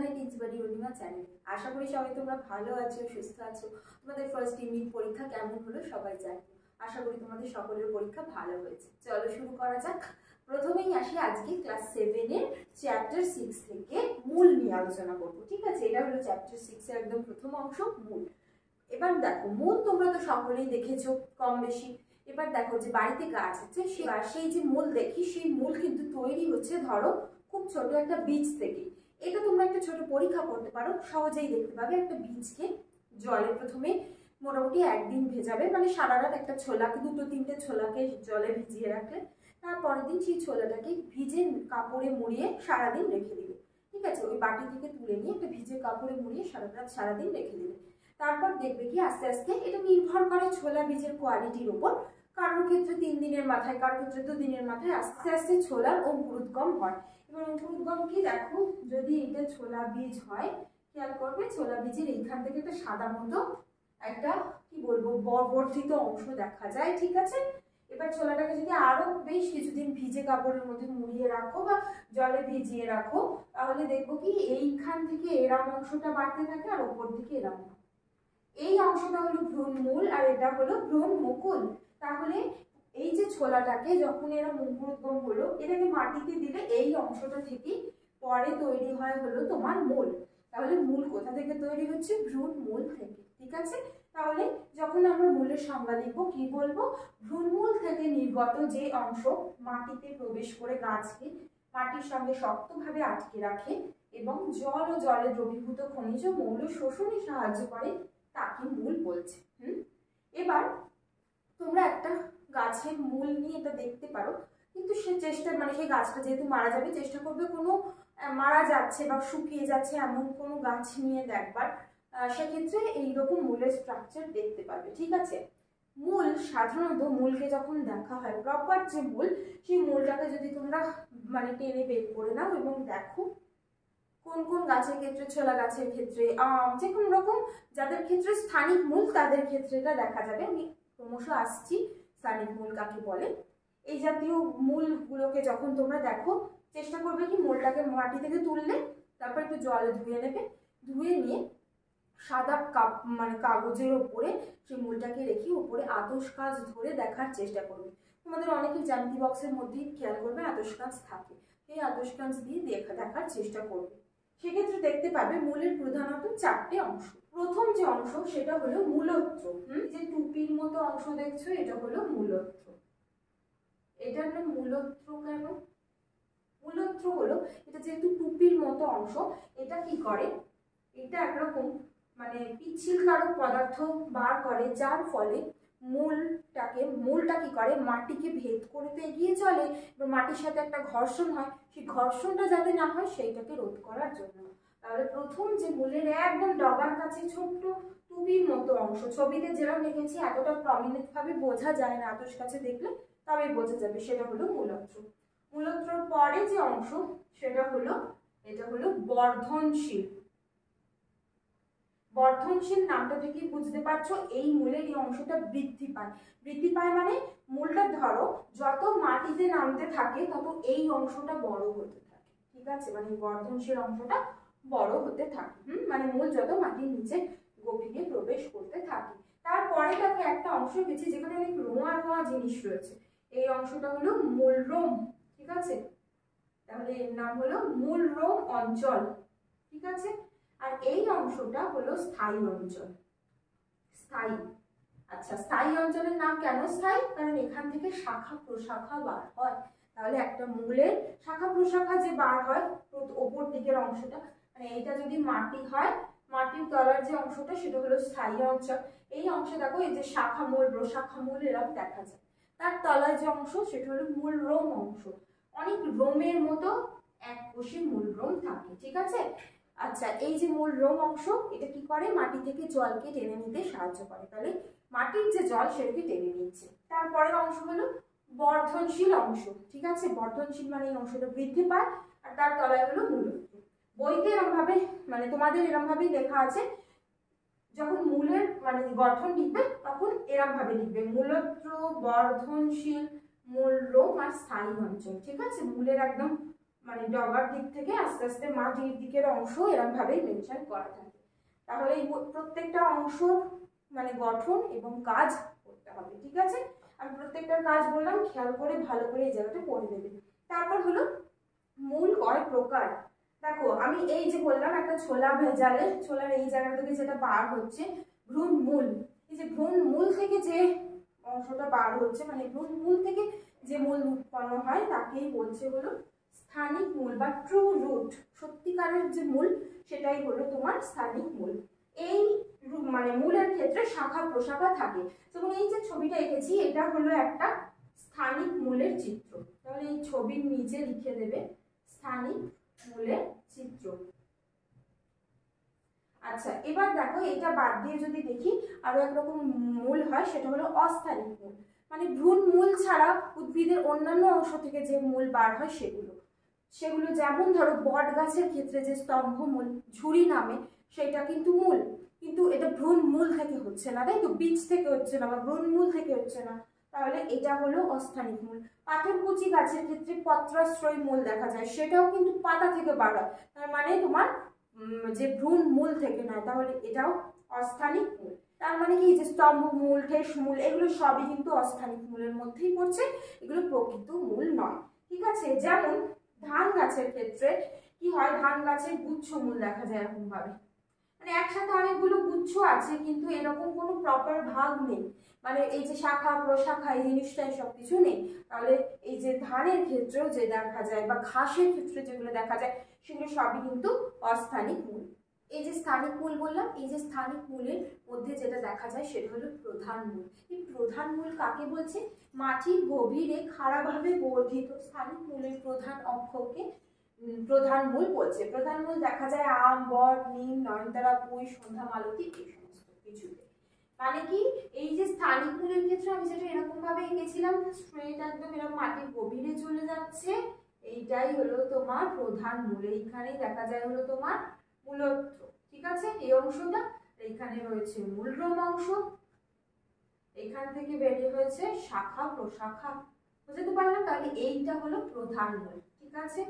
এখানে টিচ বাড়ি অনিমা চ্যানেল। আশা করি সবাই তোমরা ভালো আছো, সুস্থ আছো। তোমাদের ফার্স্ট ইউনিট পরীক্ষা কেমন হলো সবাই জানো। আশা করি তোমাদের সকলের পরীক্ষা ভালো হয়েছে। চলো শুরু করা যাক। প্রথমেই আসি আজকে ক্লাস 7 এর চ্যাপ্টার 6 থেকে মূল নিয়ে আলোচনা করবো। ঠিক আছে, এটা হলো চ্যাপ্টার 6 এর একদম প্রথম অংশ, মূল। এবার দেখো, মূল তোমরা তো সকলেই দেখেছো কম বেশি। এবার দেখো যে বাড়িতে গাছ আছে, সেই যে মূল দেখি, সেই মূল কিন্তু তৈরি হচ্ছে ধরো খুব ছোট একটা বীজ থেকে। এটা তোমরা একটা ছোট পরীক্ষা করতে পারো, সহজেই দেখতে পাবে। একটা বীজকে জলে প্রথমে মোটামুটি একদিন ভেজাবে, মানে সারা রাত একটা ছোলাকে, দুটো তিনটে ছোলাকে জলে ভিজিয়ে রাখলে তারপরের দিন সেই ছোলাটাকে ভিজে কাপড়ে মুড়িয়ে সারাদিন রেখে দিবে। ঠিক আছে, ওই বাটি থেকে তুলে নিয়ে একটা ভিজে কাপড়ে মুড়িয়ে সারাদিন রেখে দিবে। তারপর দেখবে কি আস্তে আস্তে, এটা নির্ভর করে ছোলা বীজের কোয়ালিটির উপর। কারোর ক্ষেত্রে 3 দিনের মাথায়, কারোর ক্ষেত্রে 2 দিনের মাথায় আস্তে আস্তে ছোলার অঙ্কুরোদ্গম হয়। এবার অঙ্কুরোদ্গম কি, দেখো যদি এটা ছোলা বীজ হয়, খেয়াল করবে ছোলা বীজের এইখান থেকে একটা সাদা মতো একটা কি বলবো বর্ধিত অংশ দেখা যায়। ঠিক আছে, এবার ছোলাটাকে যদি আরো বেশ কিছুদিন ভিজে কাপড়ের মধ্যে মুড়িয়ে রাখো বা জলে ভিজিয়ে রাখো, তাহলে দেখবো কি এইখান থেকে এরম অংশটা বাড়তে থাকে আর ওপর দিকে এরম। এই অংশটা হলো ভ্রূণমূল আর এটা হলো ভ্রূণমুকুল। তাহলে এই যে ছোলাটাকে যখন এরা অঙ্কুরোদ্গম হলো, এটাকে মাটিতে দিলে এই অংশটা থেকে পরে তৈরি হয় হলো তোমার মূল। তাহলে মূল কোথা থেকে তৈরি হচ্ছে? ভ্রূণমূল থেকে। ঠিক আছে, তাহলে যখন আমরা মূলের সংজ্ঞা লিখবো কি বলবো? ভ্রূণমূল থেকে নির্গত যে অংশ মাটিতে প্রবেশ করে গাছকে মাটির সঙ্গে শক্তভাবে আটকে রাখে এবং জল ও জলে দ্রবীভূত খনিজ মৌল শোষণে সাহায্য করে, তাকে মূল বলছে। এবার তোমরা একটা গাছের মূল নিয়ে এটা দেখতে পারো, কিন্তু সে চেষ্টা মানে সেই গাছটা যেহেতু মারা যাবে, চেষ্টা করবে কোনো মারা যাচ্ছে বা শুকিয়ে যাচ্ছে এমন কোনো গাছ নিয়ে দেখবার। সেক্ষেত্রে এইরকম মূলের স্ট্রাকচার দেখতে পাবে। ঠিক আছে, মূল সাধারণত মূলকে যখন দেখা হয় প্রপার যে মূল, সেই মূলটাকে যদি তোমরা মানে টেনে বের করে নাও এবং দেখো কোন কোন গাছের ক্ষেত্রে, ছোলা গাছের ক্ষেত্রে, যে কোনো রকম যাদের ক্ষেত্রে স্থানিক মূল তাদের ক্ষেত্রে এটা দেখা যাবে। আমি ক্রমশ আসছি স্থানিক মূল কাকে বলে। এই জাতীয় মূলগুলোকে যখন তোমরা দেখো, চেষ্টা করবে কি মূলটাকে মাটি থেকে তুললে তারপর একটু জলে ধুয়ে নেবে, ধুয়ে নিয়ে সাদা কাগজের ওপরে সেই মূলটাকে রেখে উপরে আতশ কাঁচ ধরে দেখার চেষ্টা করবে। তোমাদের অনেকের জ্যামিতি বক্সের মধ্যেই খেয়াল করবে আতশ কাঁচ থাকে, সেই আতশ কাঁচ দিয়ে দেখার চেষ্টা করবে। সেক্ষেত্রে দেখতে পাবে মূলের প্রধানত 4টে অংশ। প্রথম যে অংশ সেটা হলো মূলত্র। যে টুপির মতো অংশ দেখছো, এটা হলো মূলত্র। এটার নাম মূলত্র কেন? মূলত্র হলো এটা যেহেতু টুপির মতো অংশ, এটা কি করে, এটা একরকম মানে পিচ্ছিলকারক পদার্থ বার করে, যার ফলে মূলটা কি করে, মাটিকে ভেদ করতে এগিয়ে চলে এবং মাটির সাথে একটা ঘর্ষণ হয়। সেই ঘর্ষণটা যাতে না হয় সেইটাকে রোধ করার জন্য। তাহলে প্রথম যে মূলের একদম ডগার কাছে ছোট্ট টুপির মতো অংশ, ছবিতে যেরকম রেখেছি এতটা প্রমিনেন্ট ভাবে বোঝা যায় না, আতশ কাছে দেখলে তবেই বোঝা যাবে, সেটা হলো মূলত্র। মূলত্রর পরে যে অংশ সেটা হলো, এটা হলো বর্ধনশীল। বর্ধনশীল নামটা থেকে বুঝতে পারছো এই মূলের এই অংশটা বৃদ্ধি পায়। বৃদ্ধি পায় মানে মূলটা ধরো যত মাটিতে নামতে থাকে তত এই অংশটা বড় হতে থাকে। ঠিক আছে, মানে বর্ধনশীল অংশটা বড় হতে থাকে। মানে মূল যত মাটির নিচে গভীরে প্রবেশ করতে থাকে। তারপরে দেখো একটা অংশ গেছে যেখানে অনেক রোঁয়া রোঁয়া জিনিস রয়েছে, এই অংশটা হলো মূলরোম। ঠিক আছে, তাহলে এর নাম হলো মূলরোম অঞ্চল। ঠিক আছে, আর এই অংশটা হলো স্থায়ী অঞ্চল। স্থায়ী, আচ্ছা স্থায়ী অঞ্চলের নাম কেন স্থায়ী? কারণ এখান থেকে শাখা প্রশাখা বার হয়। তাহলে একটা মূলের শাখা প্রশাখা যে বার হয় ওপর দিকের অংশটা, মানে এটা যদি মাটি হয়, মাটির তলার যে অংশটা সেটা হলো স্থায়ী অঞ্চল। এই অংশে দেখো এই যে শাখা মূল, প্রশাখা মূল এরকম দেখা যায়। তার তলায় যে অংশ সেটা হলো মূলরোম অংশ। অনেক রোমের মতো এককোষী মূলরোম থাকে। ঠিক আছে, আচ্ছা এই যে মূলরোম অংশ, এটা কি করে, মাটি থেকে জলকে টেনে নিতে সাহায্য করে। তাহলে মাটির যে জল সেটাকে টেনে নিচ্ছে। তারপরের অংশ হলো বর্ধনশীল অংশ। ঠিক আছে, বর্ধনশীল মানে এই অংশটা বৃদ্ধি পায় আর তার তলায় হলো মূলত্র। বইতে এরকম ভাবে মানে তোমাদের এরকম ভাবেই লেখা আছে, যখন মূলের মানে গঠন লিখবে তখন এরকম ভাবে লিখবে মূলত্র, বর্ধনশীল, মূলরোম আর স্থায়ী অঞ্চল। ঠিক আছে, মূলের একদম মানে ডগার দিক থেকে আস্তে আস্তে মাটির দিকের অংশ এরকম ভাবেই মেনশন করা থাকে। তাহলে এই প্রত্যেকটা অংশ মানে গঠন এবং কাজ করতে হবে, ঠিক আছে। আমি প্রত্যেকটার কাজ বললাম, খেয়াল করে ভালো করে এই জায়গাটা পড়ে দেবে। তারপর হলো মূল কয় প্রকার। দেখো আমি এই যে বললাম একটা ছোলা ভেজালে, ছোলার এই জায়গা থেকে যেটা বার হচ্ছে ভ্রূণ মূল, এই যে ভ্রূণ মূল থেকে যে অংশটা বার হচ্ছে মানে ভ্রূণ মূল থেকে যে মূল উৎপন্ন হয় তাকেই বলছে হলো স্থানিক মূল বা ট্রু রুট। সত্যিকারের যে মূল সেটাই হলো তোমার স্থানিক মূল। এই মানে মূলের ক্ষেত্রে শাখা প্রশাখা থাকে। যেমন এই যে ছবিটা এঁকেছি এটা হলো একটা স্থানিক মূলের চিত্র। তাহলে এই ছবির নিচে লিখে দেবে স্থানিক মূলের চিত্র। আচ্ছা এবার দেখো এটা বাদ দিয়ে যদি দেখি আরো একরকম মূল হয়, সেটা হলো অস্থানিক মূল। মানে ভ্রূণ মূল ছাড়া উদ্ভিদের অন্যান্য অংশ থেকে যে মূল বার হয় সেগুলো যেমন ধরো বট গাছের ক্ষেত্রে যে স্তম্ভ মূল ঝুরি নামে, সেটা কিন্তু মূল, কিন্তু এটা ভ্রূণ মূল থেকে হচ্ছে না, তাই তো, বীজ থেকে হচ্ছে না বা ভ্রূণ মূল থেকে হচ্ছে না, তাহলে এটা হলো অস্থানিক মূল। পাথরকুচি গাছের ক্ষেত্রে পত্রাশ্রয় মূল দেখা যায়, সেটাও কিন্তু পাতা থেকে বার হয়, তার মানে তোমার যে ভ্রূণ মূল থেকে নয়, তাহলে এটাও অস্থানিক মূল। তার মানে কি, যে স্তম্ভ মূল, ঠেস মূল, এগুলো সবই কিন্তু অস্থানিক মূলের মধ্যেই পড়ছে, এগুলো প্রকৃত মূল নয়, ঠিক আছে। যেমন ধান গাছের ক্ষেত্রে কি হয়, ধান গাছের গুচ্ছ মূল দেখা যায় এরকম ভাবে, মানে একসাথে অনেকগুলো গুচ্ছ আছে কিন্তু এরকম কোনো প্রপার ভাগ নেই, মানে এই যে শাখা প্রশাখা এই জিনিসটাই সবকিছু নেই। তাহলে এই যে ধানের ক্ষেত্রেও যে দেখা যায় বা ঘাসের ক্ষেত্রে যেগুলো দেখা যায় সেগুলো সবই কিন্তু অস্থানিক মূল। এই যে স্থানিক মূল বললাম, এই যে স্থানিক মূলের মধ্যে যেটা দেখা যায় সেটা হলো প্রধান মূল। এই প্রধান মূল কাকে বলছে, মাটির গভীরে খাড়াভাবে বর্ধিত স্থানিক মূলের প্রধান অক্ষকে প্রধান মূল বলছে। প্রধান মূল দেখা যায় আম, বট, নিম, নয়নতারা, পুঁই, সন্ধ্যা মালতী এই সমস্ত কিছুতে। মানে কি, এই যে স্থানিক মূলের ক্ষেত্রে আমি যেটা এরকম ভাবে এঁকেছিলাম স্ট্রেট একদম এরকম মাটির গভীরে চলে যাচ্ছে, এইটাই হলো তোমার প্রধান মূল। এইখানেই দেখা যায় হলো তোমার মূলত্ব, ঠিক আছে, এই অংশটা। এইখানে রয়েছে মূলরম অংশ, এখান থেকে বেরিয়ে হয়েছে শাখা প্রশাখা, বুঝতে পারলাম। তাহলে এইটা হলো প্রধান মূল, ঠিক আছে,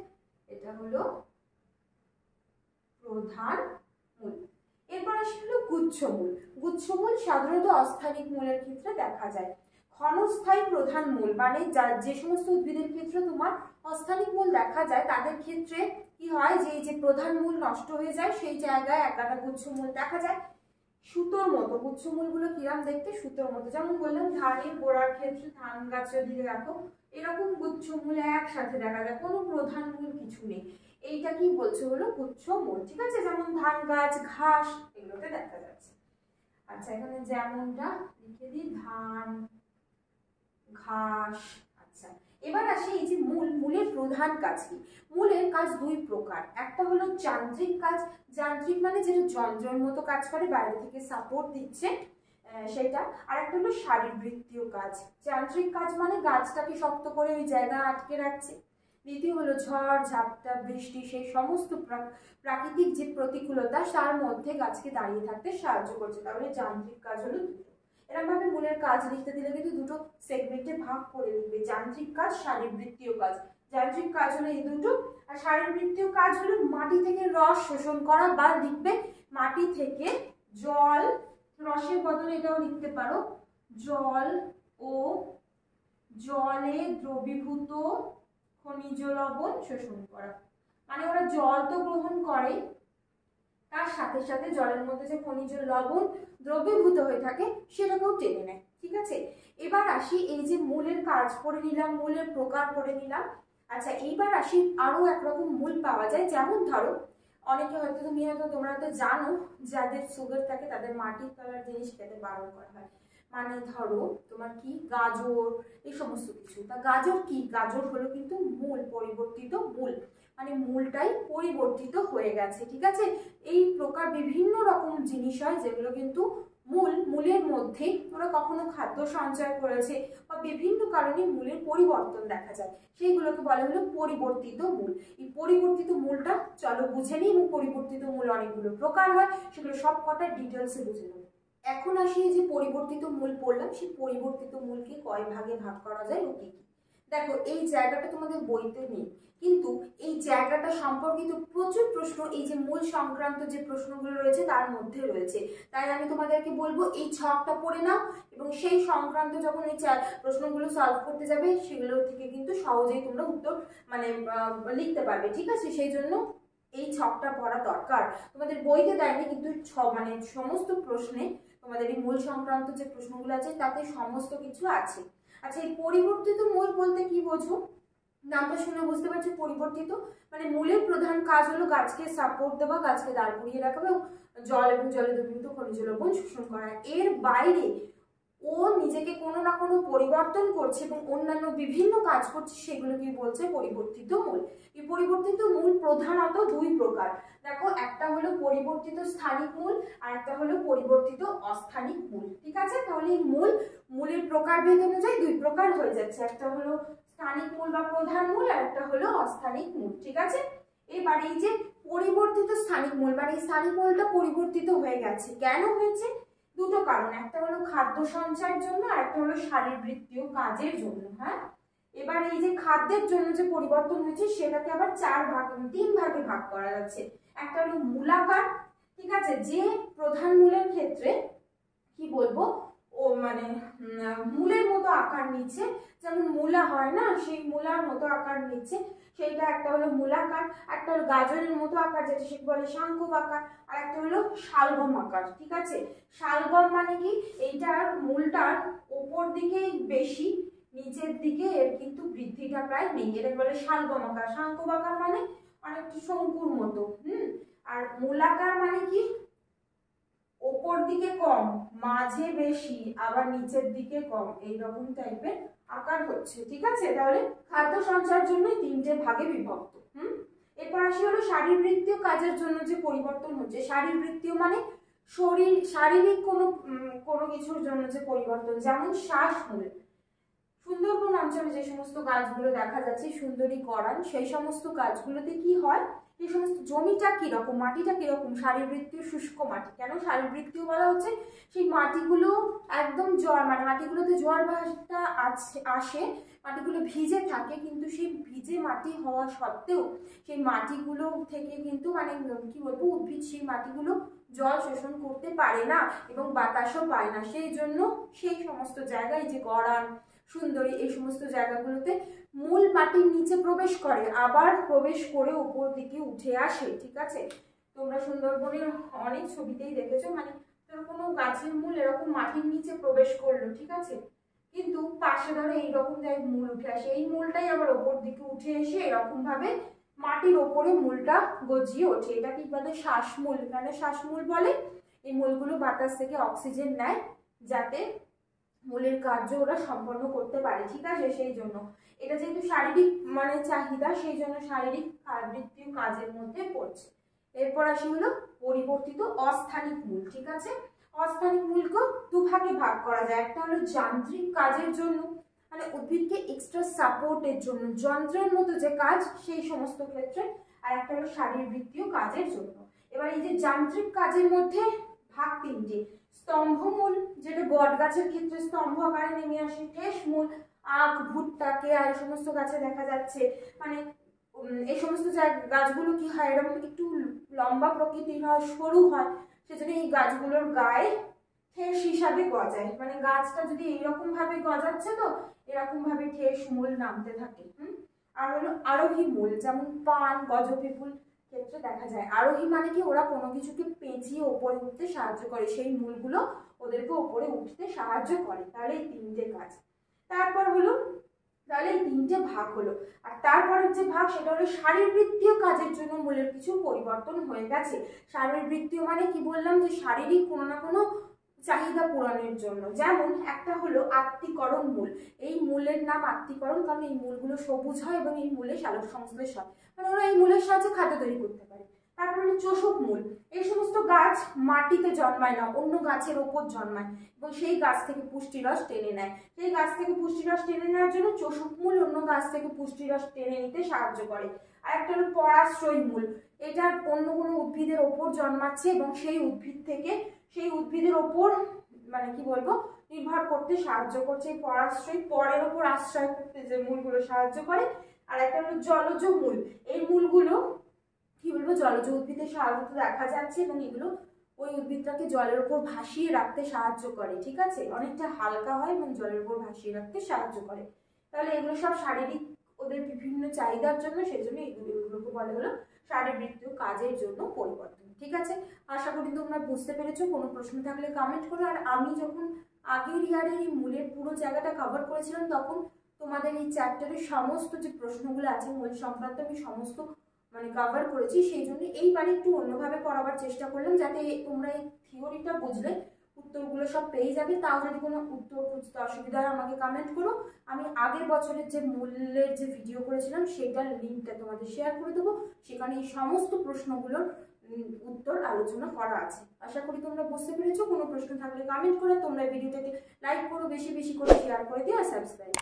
এটা হলো প্রধান মূল। এরপর আসি হলো গুচ্ছমূল। গুচ্ছমূল সাধারণত অস্থানিক মূলের ক্ষেত্রে দেখা যায়। ক্ষণস্থায়ী প্রধান মূল মানে যে সমস্ত উদ্ভিদের ক্ষেত্রে তোমার অস্থানিক মূল দেখা যায় তাদের ক্ষেত্রে কি হয়, যে এই যে প্রধান মূল নষ্ট হয়ে যায় সেই জায়গায় একটা গুচ্ছমূল দেখা যায় সুতোর মতো। গুচ্ছমূলগুলো কিরম দেখতে, সুতোর মতো। যেমন বললাম ধানের গোড়ার ক্ষেত্রে ধান গাছের দিকে দেখো এরকম গুচ্ছমূল একসাথে দেখা যায়, কোনো প্রধান মূল কিছু নেই, এইটা কি বলছে হলো গুচ্ছমূল, ঠিক আছে। যেমন ধান গাছ, ঘাস এগুলোতে দেখা যাচ্ছে। আচ্ছা এখানে যেমনটা লিখে দিই ধান, ঘাস। আচ্ছা এবার আসি এই যে মূলের প্রধান কাজ কি। মূলের কাজ দুই প্রকার, একটা হলো যান্ত্রিক কাজ, যান্ত্রিক মানে যেটা যন্ত্রের মতো কাজ করে, বাইরে থেকে সাপোর্ট দিচ্ছে সেটা, আর একটা হলো শারীরবৃত্তীয় কাজ। যান্ত্রিক কাজ মানে গাছটাকে শক্ত করে ওই জায়গায় আটকে রাখছে। দ্বিতীয় হলো ঝড় ঝাপটা বৃষ্টি সেই সমস্ত প্রাকৃতিক যে প্রতিকূলতা তার মধ্যে গাছকে দাঁড়িয়ে থাকতে সাহায্য করছে। তাহলে যান্ত্রিক কাজ হলো দুটো। এরকম ভাবে মূলের কাজ লিখতে দিলে কিন্তু দুটো সেগমেন্টে ভাগ করে লিখবে, যান্ত্রিক কাজ, শারীরবৃত্তীয় কাজ। যান্ত্রিক কাজ হলো এই দুটো, আর শারীরবৃত্তীয় কাজ হলো মাটি থেকে রস শোষণ করা, বা লিখবে মাটি থেকে জল, রসের বদলে এটাও লিখতে পারো জল ও জলে দ্রবীভূত খনিজ লবণ শোষণ করা। মানে ওরা জল তো গ্রহণ করে, তার সাথে সাথে জলের মধ্যে যে খনিজ লবণ দ্রবীভূত হয়ে থাকে সেটাকেও টেনে নেয়, ঠিক আছে। এবার আসি এই যে মূলের কাজ পড়ে নিলাম, মূলের প্রকার পড়ে নিলাম। আচ্ছা এইবার আসি আরো একরকম মূল পাওয়া যায়, যেমন ধরো অনেকে হয়তো তোমরা তো জানো যাদের সুগার থাকে তাদের মাটির তলার জিনিস খেতে বারণ করা হয়। মানে ধরো তোমার কি গাজর এই সমস্ত কিছু, তা গাজর কি, গাজর হলো কিন্তু মূল, পরিবর্তিত মূল, মানে মূলটাই পরিবর্তিত হয়ে গেছে, ঠিক আছে। এই প্রকার বিভিন্ন রকম জিনিস হয় যেগুলো কিন্তু মূলের মধ্যে ওরা কখনো খাদ্য সঞ্চয় করেছে বা বিভিন্ন কারণে মূলের পরিবর্তন দেখা যায়, সেইগুলোকে বলা হলো পরিবর্তিত মূল। এই পরিবর্তিত মূলটা চলো বুঝে নিই, এবং পরিবর্তিত মূল অনেকগুলো প্রকার হয়, সেগুলো সব কটা ডিটেলসে বুঝে নেব। এখন আসি যে পরিবর্তিত মূল পড়লাম, সেই পরিবর্তিত মূলকে কয় ভাগে ভাগ করা যায় ও কি কি। দেখো এই জায়গাটা তোমাদের বইতে নেই, কিন্তু এই জায়গাটা সম্পর্কিত প্রচুর প্রশ্ন এই যে মূল সংক্রান্ত যে প্রশ্নগুলো রয়েছে তার মধ্যে রয়েছে। তাই আমি তোমাদেরকে বলবো এই ছকটা পড়ে নাও এবং সেই সংক্রান্ত যখন এই প্রশ্নগুলো সলভ করতে যাবে সেগুলো থেকে কিন্তু সহজেই তোমরা উত্তর মানে লিখতে পারবে, ঠিক আছে? সেই জন্য এই ছকটা পড়া দরকার। তোমাদের বইতে দেয়নি, কিন্তু মানে সমস্ত প্রশ্নে তোমাদের এই মূল সংক্রান্ত যে প্রশ্নগুলো আছে তাতে সমস্ত কিছু আছে। আচ্ছা, এই পরিবর্তিত মূল বলতে কি বোঝো? নামটা শুনে বুঝতে পারছি, পরিবর্তিত মানে মূলের প্রধান কাজ হলো গাছকে সাপোর্ট দেওয়া, গাছকে দাঁড় করিয়ে রাখা এবং জল এবং জলে দ্রবীভূত খনিজ লবণ শোষণ করা। এর বাইরে ও নিজেকে কোনো না কোনো পরিবর্তন করছে এবং অন্যান্য বিভিন্ন কাজ করছে, সেগুলো কি বলছে? পরিবর্তিত মূল। এই পরিবর্তিত মূল প্রধানত দুই প্রকার। দেখো, একটা হলো পরিবর্তিত স্থানিক মূল আর একটা হলো পরিবর্তিত অস্থানিক মূল, ঠিক আছে? তাহলে এই মূলের প্রকারভেদ অনুযায়ী দুই প্রকার হয়ে যাচ্ছে, একটা হলো স্থানিক মূল বা প্রধান মূল আর একটা হলো অস্থানিক মূল, ঠিক আছে? এবার এই যে পরিবর্তিত স্থানিক মূল মানে এই স্থানিক মূলটা পরিবর্তিত হয়ে গেছে, কেন হয়েছে? দুটো কারণ, একটা হলো খাদ্য সঞ্চয়ের জন্য আর একটা হলো শারীরবৃত্তীয় কাজের জন্য। হ্যাঁ, এবার এই যে খাদ্যের জন্য যে পরিবর্তন হয়েছে সেটাকে আবার তিন ভাগে ভাগ করা যাচ্ছে। একটা হলো মূলাকার, ঠিক আছে, যে প্রধান মূলের ক্ষেত্রে কি বলবো ও মানে মূলের মতো আকার নিচ্ছে, যেমন মূলা হয় না, সেই মূলার মতো আকার নিচ্ছে, সেইটা একটা হলো মূলাকার। একটা হলো গাজরের মতো আকার যেটা সে বলে শঙ্কুক আকার, আর একটা হলো শালগম আকার, ঠিক আছে? শালগম মানে কি? এইটার মূলটার ওপর দিকেই বেশি, নিচের দিকে এর কিন্তু বৃদ্ধিটা প্রায় নেই, এটা বলে শালগম আকার। শঙ্কুক আকার মানে অনেকটা শঙ্কুর মতো। আর মূলাকার মানে কি? ওপর দিকে কম, মাঝে বেশি, আবার নিচের দিকে কম, এইরকম টাইপের আকার হচ্ছে, ঠিক আছে? তাহলে খাদ্য সঞ্চয়ের জন্য তিনটে ভাগে বিভক্ত। এরপর আসি হলো শারীরবৃত্তীয় কাজের জন্য যে পরিবর্তন হচ্ছে। শারীরবৃত্তীয় মানে শারীরিক কোনো কিছুর জন্য যে পরিবর্তন, যেমন শ্বাসমূল। সুন্দরবন অঞ্চলে যে সমস্ত গাছগুলো দেখা যাচ্ছে, সুন্দরী গড়ান, সেই সমস্ত গাছগুলোতে কি হয়, এই সমস্ত জমিটা কিরকম, মাটিটা কিরকম, শারীরবৃত্তীয় শুষ্ক মাটি। কেন শারীরবৃত্তীয় বলা হচ্ছে? সেই মাটিগুলো একদম মানে মাটিগুলোতে জোয়ার ভাটা আসে, মাটিগুলো ভিজে থাকে, কিন্তু সেই ভিজে মাটি হওয়া সত্ত্বেও সেই মাটিগুলো থেকে কিন্তু মানে কি বলবো, উদ্ভিদ সেই মাটিগুলো জল শোষণ করতে পারে না এবং বাতাসও পায় না। সেই জন্য সেই সমস্ত জায়গায় যে গড়ান, সুন্দরী, এই সমস্ত জায়গাগুলোতে মূল মাটির নিচে প্রবেশ করে, আবার প্রবেশ করে উপর দিকে উঠে আসে, ঠিক আছে? তোমরা সুন্দরবনের অনেক ছবিতেই দেখেছো, মানে কোনো গাছের মূল এরকম মাটির নিচে প্রবেশ করলো, ঠিক আছে, কিন্তু পাশে ধরো এইরকম জায়গায় মূল উঠে আসে, এই মূলটাই আবার ওপর দিকে উঠে এসে এরকম ভাবে মাটির ওপরে মূলটা গজিয়ে ওঠে। এটা কি বলে? শ্বাসমূল। কেন শ্বাসমূল বলে? এই মূলগুলো বাতাস থেকে অক্সিজেন নেয় যাতে মূলের কার্য ওরা সম্পন্ন করতে পারে, ঠিক আছে? সেই জন্য এটা যেহেতু শারীরিক মানে চাহিদা, সেই জন্য শারীরিক বৃত্তীয় কাজের মধ্যে পড়ছে। এরপর আসি হলো পরিবর্তিত অস্থানিক মূল, ঠিক আছে? অস্থানিক মূলকে দুভাগে ভাগ করা যায়। একটা হলো যান্ত্রিক কাজের জন্য, মানে উদ্ভিদকে এক্সট্রা সাপোর্টের জন্য, যন্ত্রের মতো যে কাজ সেই সমস্ত ক্ষেত্রে, আর একটা হলো শারীরবৃত্তীয় কাজের জন্য। এবার এই যে যান্ত্রিক কাজের মধ্যে ভাগ তিনটে। স্তম্ভমূল, যেটা বট গাছের ক্ষেত্রে স্তম্ভ আকারে নেমে আসে। ঠেসমূল, আখ, ভুট্টা, কেয়া, এই সমস্ত গাছে দেখা যাচ্ছে, মানে এই সমস্ত গাছগুলো কি হয়, এরকম একটু লম্বা প্রকৃতির হয়, সরু হয়, সেজন্য এই গাছগুলোর গায়ে ঠেস হিসাবে গজায়, মানে গাছটা যদি এইরকম ভাবে গজাচ্ছে তো এরকম ভাবে ঠেস মূল নামতে থাকে। আর হলো আরোহী মূল, যেমন পান, গজপিপুল ক্ষেত্রে দেখা যায়। আরোহী মানে কি? ওরা কোনো কিছুকে পেঁচিয়ে ওপরে উঠতে সাহায্য করে, সেই মূলগুলো ওদেরকে ওপরে উঠতে সাহায্য করে। তাহলে এই তিনটে কাজ। তারপর হলো, তাহলে এই তিনটে ভাগ হলো। আর তারপরের যে ভাগ সেটা হলো শারীরবৃত্তীয় কাজের জন্য মূলের কিছু পরিবর্তন হয়ে গেছে। শারীরবৃত্তীয় মানে কি বললাম? যে শারীরিক কোনো না কোনো চাহিদা পূরণের জন্য। যেমন একটা হলো আত্তীকরণ মূল। এই মূলের নাম আত্তীকরণ কারণ এই মূলগুলো সবুজ হয় এবং এই মূলে সালোক সংশ্লেষ হয়, মানে ওরা এই মূলের সাহায্যে খাদ্য তৈরি করতে পারে। তারপর হলো চোষক মূল। এই সমস্ত গাছ মাটিতে জন্মায় না, অন্য গাছের ওপর জন্মায় এবং সেই গাছ থেকে পুষ্টিরস টেনে নেয়। সেই গাছ থেকে পুষ্টিরস টেনে নেওয়ার জন্য চোষক মূল অন্য গাছ থেকে পুষ্টিরস টেনে নিতে সাহায্য করে। আর একটা হলো পরাশ্রয় মূল। এটা অন্য কোনো উদ্ভিদের ওপর জন্মাচ্ছে এবং সেই উদ্ভিদ থেকে সেই উদ্ভিদের ওপর মানে কি বলবো, নির্ভর করতে সাহায্য করছে। এই পরাশ্রয়ী, পরের ওপর আশ্রয় করতে যে মূলগুলো সাহায্য করে। আর একটা হলো জলজ মূল। এই মূলগুলো কি বলবো, জলজ উদ্ভিদের সাহায্যে দেখা যাচ্ছে এবং এগুলো ওই উদ্ভিদটাকে জলের উপর ভাসিয়ে রাখতে সাহায্য করে, ঠিক আছে, অনেকটা হালকা হয় এবং জলের উপর ভাসিয়ে রাখতে সাহায্য করে। তাহলে এগুলো সব শারীরিক ওদের বিভিন্ন চাহিদার জন্য, সেজন্য এগুলোকে বলে হলো শারীরবৃত্তীয় কাজের জন্য পরিবর্তন। ঠিক আছে, আশা করি তোমরা বুঝতে পেরেছো। কোনো প্রশ্ন থাকলে কমেন্ট করো। আর আমি যখন আগের ইয়ারের এই মূলের পুরো জায়গাটা কভার করেছিলাম তখন তোমাদের এই চ্যাপ্টারের সমস্ত যে প্রশ্নগুলো আছে মূল সংক্রান্ত আমি সমস্ত কভার করেছি। সেই জন্য এইবারে একটু অন্যভাবে পড়াবার চেষ্টা করলাম, যাতে তোমরা এই থিওরিটা বুঝলে উত্তরগুলো সব পেয়ে যাবে। তাও যদি কোনো উত্তর খুঁজতে অসুবিধা হয় আমাকে কমেন্ট করো। আমি আগের বছরের যে মূল্যের যে ভিডিও করেছিলাম সেটার লিঙ্কটা তোমাদের শেয়ার করে দেবো। সেখানে এই সমস্ত প্রশ্নগুলোর উত্তর আলোচনা করা আছে। আশা করি তোমরা বুঝতে পেরেছো। কোনো প্রশ্ন থাকলে কমেন্ট করো। তোমরা ভিডিওটাকে লাইক করো, বেশি বেশি করে শেয়ার করে দিও আর সাবস্ক্রাইব।